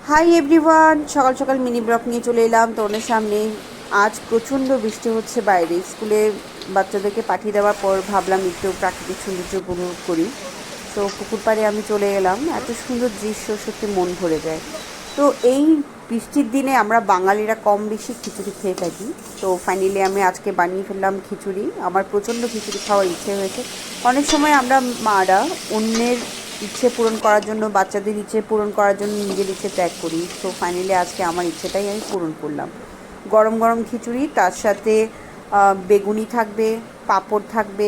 Hi everyone, সকাল সকাল mini blog নিয়ে চলে এলাম তোমাদের সামনে। আজ প্রচণ্ড বৃষ্টি হচ্ছে বাইরে। স্কুলে বাচ্চাদেরকে পাঠিয়ে দেওয়ার পর ভাবলাম একটু প্রাকৃতিক সৌন্দর্য উপভোগ করি। তো পুকুর পাড়ে আমি চলে এলাম। এত সুন্দর দৃশ্য, সত্যি মন ভরে যায়। তো এই বৃষ্টির দিনে আমরা বাঙালিরা কম বেশি খিচুড়ি খেয়ে থাকি। তো ফাইনালি আমি আজকে বানিয়ে ফেললাম খিচুড়ি। আমার প্রচণ্ড খিচুড়ি খাওয়ার ইচ্ছে হয়েছে। অনেক সময় আমরা মারা অন্যের ইচ্ছে পূরণ করার জন্য, বাচ্চাদের ইচ্ছে পূরণ করার জন্য নিজের ইচ্ছে ত্যাগ করি। তো ফাইনালি আজকে আমার ইচ্ছেটাই আমি পূরণ করলাম। গরম গরম খিচুড়ি, তার সাথে বেগুনি থাকবে, পাঁপড় থাকবে।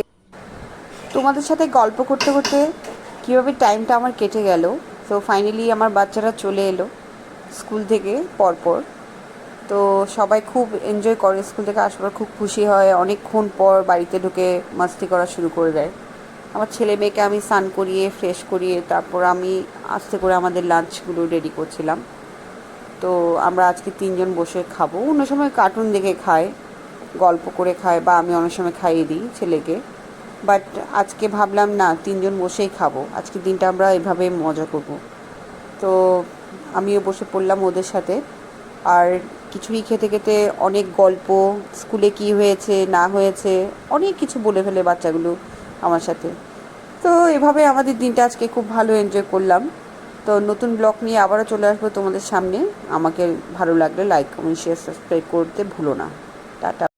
তোমাদের সাথে গল্প করতে করতে কীভাবে টাইমটা আমার কেটে গেল। তো ফাইনালি আমার বাচ্চারা চলে এলো স্কুল থেকে পরপর। তো সবাই খুব এনজয় করে, স্কুল থেকে আসবার খুব খুশি হয়, অনেকক্ষণ পর বাড়িতে ঢুকে মাস্তি করা শুরু করে দেয়। আমার ছেলে মেয়েকে আমি স্নান করিয়ে ফ্রেশ করিয়ে তারপর আমি আস্তে করে আমাদের লাঞ্চগুলো রেডি করছিলাম। তো আমরা আজকে তিনজন বসে খাবো। অন্য সময় কার্টুন দেখে খায়, গল্প করে খায়, বা আমি অনেক সময় খাইয়ে দিই ছেলেকে। বাট আজকে ভাবলাম না, তিনজন বসেই খাবো, আজকে দিনটা আমরা এভাবে মজা করব। তো আমিও বসে পড়লাম ওদের সাথে। আর খিচুড়ি খেতে খেতে অনেক গল্প, স্কুলে কি হয়েছে না হয়েছে, অনেক কিছু বলে ফেলে বাচ্চাগুলো আমার সাথে। তো এভাবে আমাদের দিনটা আজকে খুব ভালো এনজয় করলাম। তো নতুন ব্লগ নিয়ে আবারও চলে আসবো তোমাদের সামনে। আমাকে ভালো লাগলে লাইক কমেন্ট শেয়ার সাবস্ক্রাইব করতে ভুলো না। টাটা।